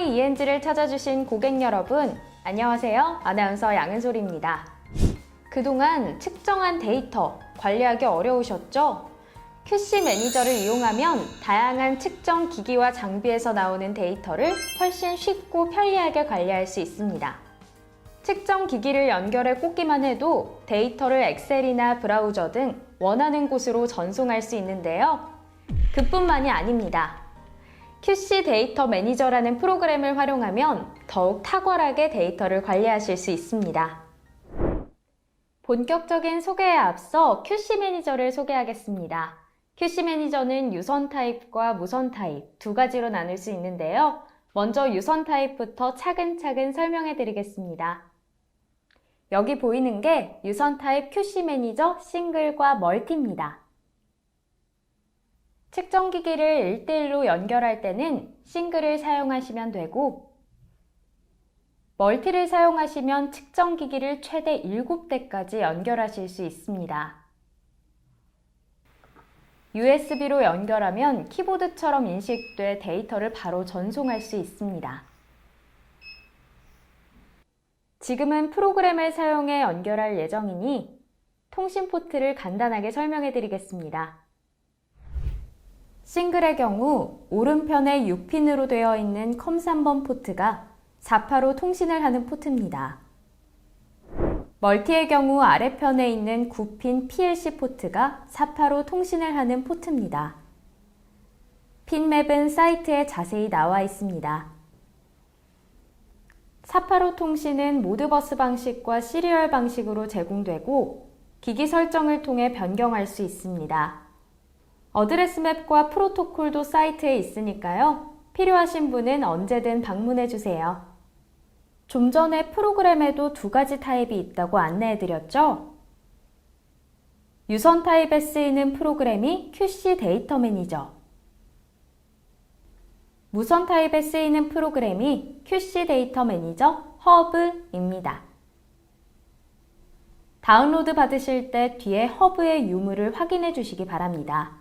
ENG를 찾아주신 고객 여러분, 안녕하세요. 아나운서 양은솔입니다. 그동안 측정한 데이터 관리하기 어려우셨죠? QC 매니저를 이용하면 다양한 측정 기기와 장비에서 나오는 데이터를 훨씬 쉽고 편리하게 관리할 수 있습니다. 측정 기기를 연결해 꽂기만 해도 데이터를 엑셀이나 브라우저 등 원하는 곳으로 전송할 수 있는데요. 그뿐만이 아닙니다. QC 데이터 매니저라는 프로그램을 활용하면 더욱 탁월하게 데이터를 관리하실 수 있습니다. 본격적인 소개에 앞서 QC 매니저를 소개하겠습니다. QC 매니저는 유선 타입과 무선 타입 두 가지로 나눌 수 있는데요. 먼저 유선 타입부터 차근차근 설명해 드리겠습니다. 여기 보이는 게 유선 타입 QC 매니저 싱글과 멀티입니다. 측정 기기를 1대1로 연결할 때는 싱글을 사용하시면 되고, 멀티를 사용하시면 측정 기기를 최대 7대까지 연결하실 수 있습니다. USB로 연결하면 키보드처럼 인식돼 데이터를 바로 전송할 수 있습니다. 지금은 프로그램을 사용해 연결할 예정이니 통신 포트를 간단하게 설명해 드리겠습니다. 싱글의 경우 오른편에 6핀으로 되어 있는 컴 3번 포트가 4파로 통신을 하는 포트입니다. 멀티의 경우 아래편에 있는 9핀 PLC 포트가 4파로 통신을 하는 포트입니다. 핀맵은 사이트에 자세히 나와 있습니다. 4파로 통신은 모드버스 방식과 시리얼 방식으로 제공되고 기기 설정을 통해 변경할 수 있습니다. 어드레스 맵과 프로토콜도 사이트에 있으니까요. 필요하신 분은 언제든 방문해 주세요. 좀 전에 프로그램에도 두 가지 타입이 있다고 안내해 드렸죠? 유선 타입에 쓰이는 프로그램이 QC 데이터 매니저, 무선 타입에 쓰이는 프로그램이 QC 데이터 매니저 허브입니다. 다운로드 받으실 때 뒤에 허브의 유무를 확인해 주시기 바랍니다.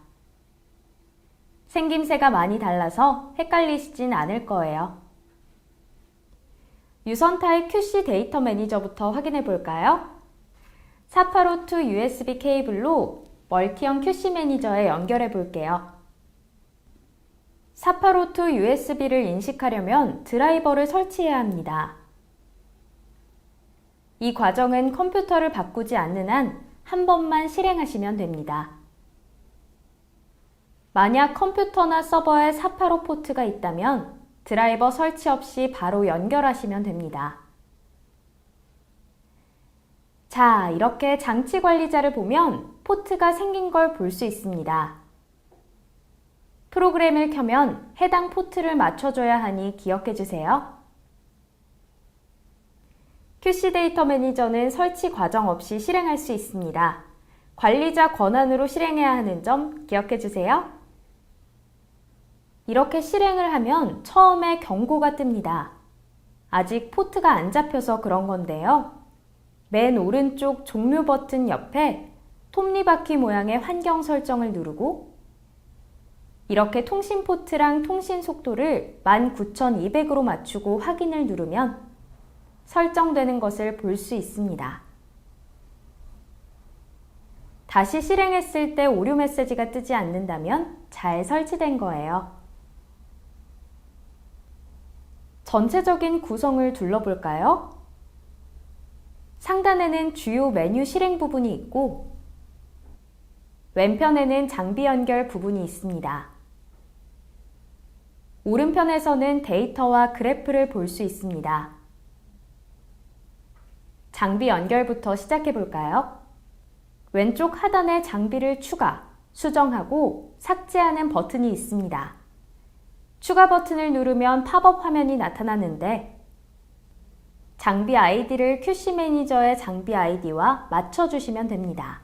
생김새가 많이 달라서 헷갈리시진 않을 거예요. 유선 타입 QC 데이터 매니저부터 확인해 볼까요? 485 USB 케이블로 멀티형 QC 매니저에 연결해 볼게요. 485 USB를 인식하려면 드라이버를 설치해야 합니다. 이 과정은 컴퓨터를 바꾸지 않는 한 한 번만 실행하시면 됩니다. 만약 컴퓨터나 서버에 485 포트가 있다면 드라이버 설치 없이 바로 연결하시면 됩니다. 자, 이렇게 장치 관리자를 보면 포트가 생긴 걸 볼 수 있습니다. 프로그램을 켜면 해당 포트를 맞춰줘야 하니 기억해 주세요. QC 데이터 매니저는 설치 과정 없이 실행할 수 있습니다. 관리자 권한으로 실행해야 하는 점 기억해 주세요. 이렇게 실행을 하면 처음에 경고가 뜹니다. 아직 포트가 안 잡혀서 그런 건데요. 맨 오른쪽 종료 버튼 옆에 톱니바퀴 모양의 환경 설정을 누르고 이렇게 통신 포트랑 통신 속도를 19200으로 맞추고 확인을 누르면 설정되는 것을 볼 수 있습니다. 다시 실행했을 때 오류 메시지가 뜨지 않는다면 잘 설치된 거예요. 전체적인 구성을 둘러볼까요? 상단에는 주요 메뉴 실행 부분이 있고 왼편에는 장비 연결 부분이 있습니다. 오른편에서는 데이터와 그래프를 볼 수 있습니다. 장비 연결부터 시작해 볼까요? 왼쪽 하단에 장비를 추가, 수정하고 삭제하는 버튼이 있습니다. 추가 버튼을 누르면 팝업 화면이 나타나는데 장비 아이디를 QC 매니저의 장비 아이디와 맞춰주시면 됩니다.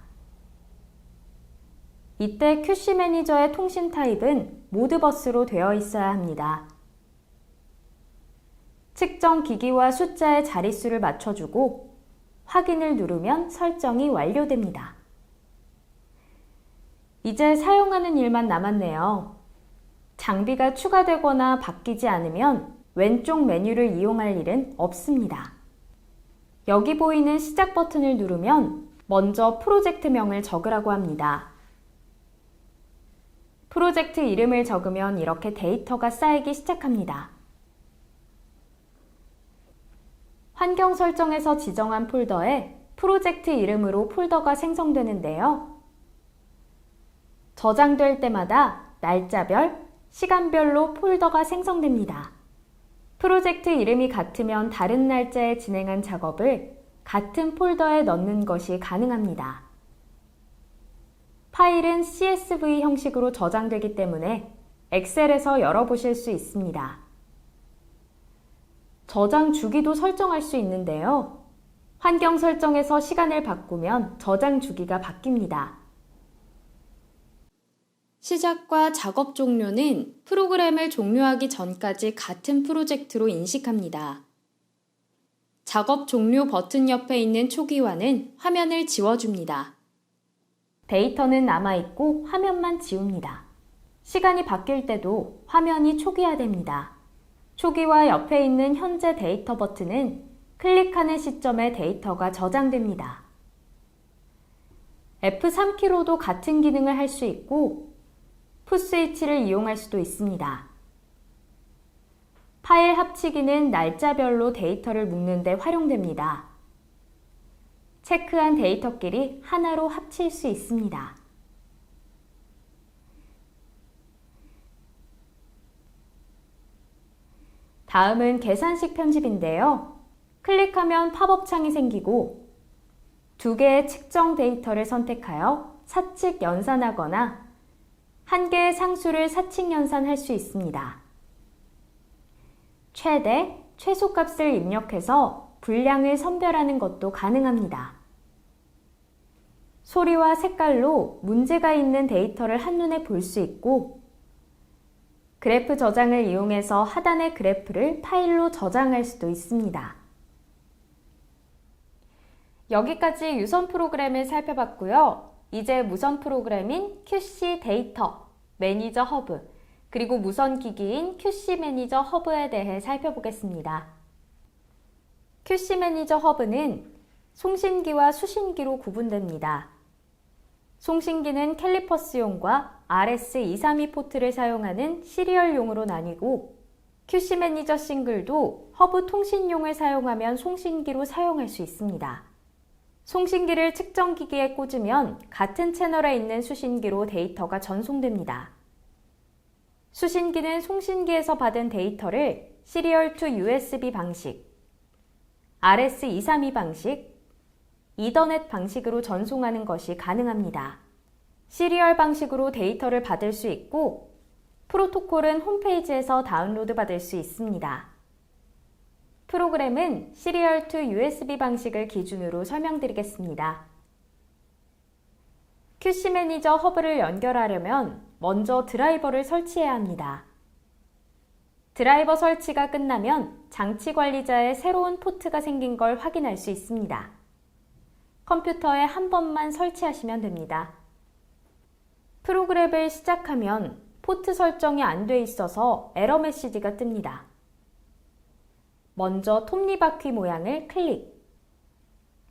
이때 QC 매니저의 통신 타입은 모드버스로 되어 있어야 합니다. 측정 기기와 숫자의 자릿수를 맞춰주고 확인을 누르면 설정이 완료됩니다. 이제 사용하는 일만 남았네요. 장비가 추가되거나 바뀌지 않으면 왼쪽 메뉴를 이용할 일은 없습니다. 여기 보이는 시작 버튼을 누르면 먼저 프로젝트명을 적으라고 합니다. 프로젝트 이름을 적으면 이렇게 데이터가 쌓이기 시작합니다. 환경 설정에서 지정한 폴더에 프로젝트 이름으로 폴더가 생성되는데요. 저장될 때마다 날짜별, 시간별로 폴더가 생성됩니다. 프로젝트 이름이 같으면 다른 날짜에 진행한 작업을 같은 폴더에 넣는 것이 가능합니다. 파일은 CSV 형식으로 저장되기 때문에 엑셀에서 열어보실 수 있습니다. 저장 주기도 설정할 수 있는데요. 환경 설정에서 시간을 바꾸면 저장 주기가 바뀝니다. 시작과 작업 종료는 프로그램을 종료하기 전까지 같은 프로젝트로 인식합니다. 작업 종료 버튼 옆에 있는 초기화는 화면을 지워줍니다. 데이터는 남아있고 화면만 지웁니다. 시간이 바뀔 때도 화면이 초기화됩니다. 초기화 옆에 있는 현재 데이터 버튼은 클릭하는 시점에 데이터가 저장됩니다. F3키로도 같은 기능을 할 수 있고 풋스위치를 이용할 수도 있습니다. 파일 합치기는 날짜별로 데이터를 묶는 데 활용됩니다. 체크한 데이터끼리 하나로 합칠 수 있습니다. 다음은 계산식 편집인데요. 클릭하면 팝업 창이 생기고 두 개의 측정 데이터를 선택하여 사칙 연산하거나 한 개의 상수를 사칙 연산할 수 있습니다. 최대, 최소값을 입력해서 분량을 선별하는 것도 가능합니다. 소리와 색깔로 문제가 있는 데이터를 한눈에 볼 수 있고 그래프 저장을 이용해서 하단의 그래프를 파일로 저장할 수도 있습니다. 여기까지 유선 프로그램을 살펴봤고요. 이제 무선 프로그램인 QC 데이터, 매니저 허브, 그리고 무선 기기인 QC 매니저 허브에 대해 살펴보겠습니다. QC 매니저 허브는 송신기와 수신기로 구분됩니다. 송신기는 캘리퍼스용과 RS232 포트를 사용하는 시리얼용으로 나뉘고 QC 매니저 싱글도 허브 통신용을 사용하면 송신기로 사용할 수 있습니다. 송신기를 측정기기에 꽂으면 같은 채널에 있는 수신기로 데이터가 전송됩니다. 수신기는 송신기에서 받은 데이터를 시리얼 to USB 방식, RS232 방식, 이더넷 방식으로 전송하는 것이 가능합니다. 시리얼 방식으로 데이터를 받을 수 있고 프로토콜은 홈페이지에서 다운로드 받을 수 있습니다. 프로그램은 시리얼 to USB 방식을 기준으로 설명드리겠습니다. QC 매니저 허브를 연결하려면 먼저 드라이버를 설치해야 합니다. 드라이버 설치가 끝나면 장치 관리자에 새로운 포트가 생긴 걸 확인할 수 있습니다. 컴퓨터에 한 번만 설치하시면 됩니다. 프로그램을 시작하면 포트 설정이 안 돼 있어서 에러 메시지가 뜹니다. 먼저 톱니바퀴 모양을 클릭,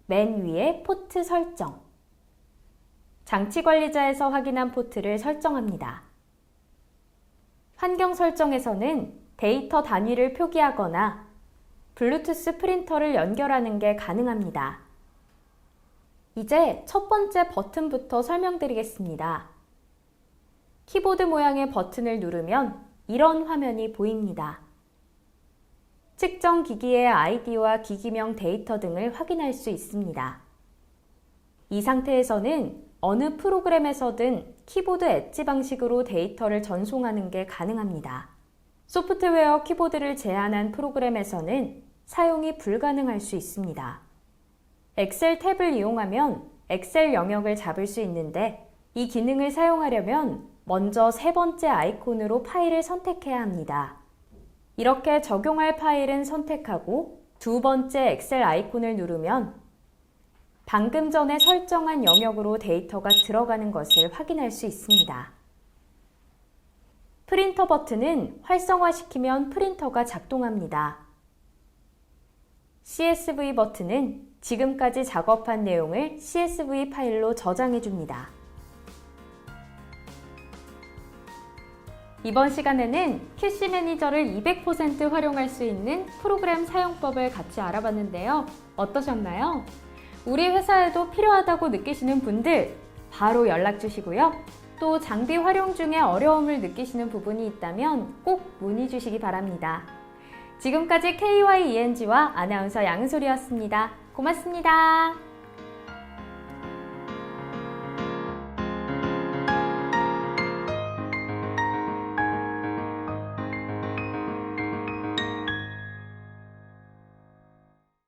맨 위에 포트 설정, 장치 관리자에서 확인한 포트를 설정합니다. 환경 설정에서는 데이터 단위를 표기하거나 블루투스 프린터를 연결하는 게 가능합니다. 이제 첫 번째 버튼부터 설명드리겠습니다. 키보드 모양의 버튼을 누르면 이런 화면이 보입니다. 측정 기기의 아이디와 기기명 데이터 등을 확인할 수 있습니다. 이 상태에서는 어느 프로그램에서든 키보드 엣지 방식으로 데이터를 전송하는 게 가능합니다. 소프트웨어 키보드를 제한한 프로그램에서는 사용이 불가능할 수 있습니다. 엑셀 탭을 이용하면 엑셀 영역을 잡을 수 있는데 이 기능을 사용하려면 먼저 세 번째 아이콘으로 파일을 선택해야 합니다. 이렇게 적용할 파일은 선택하고 두 번째 엑셀 아이콘을 누르면 방금 전에 설정한 영역으로 데이터가 들어가는 것을 확인할 수 있습니다. 프린터 버튼은 활성화시키면 프린터가 작동합니다. CSV 버튼은 지금까지 작업한 내용을 CSV 파일로 저장해 줍니다. 이번 시간에는 QC 매니저를 200% 활용할 수 있는 프로그램 사용법을 같이 알아봤는데요. 어떠셨나요? 우리 회사에도 필요하다고 느끼시는 분들 바로 연락 주시고요. 또 장비 활용 중에 어려움을 느끼시는 부분이 있다면 꼭 문의 주시기 바랍니다. 지금까지 KYENG와 아나운서 양은솔이었습니다. 고맙습니다.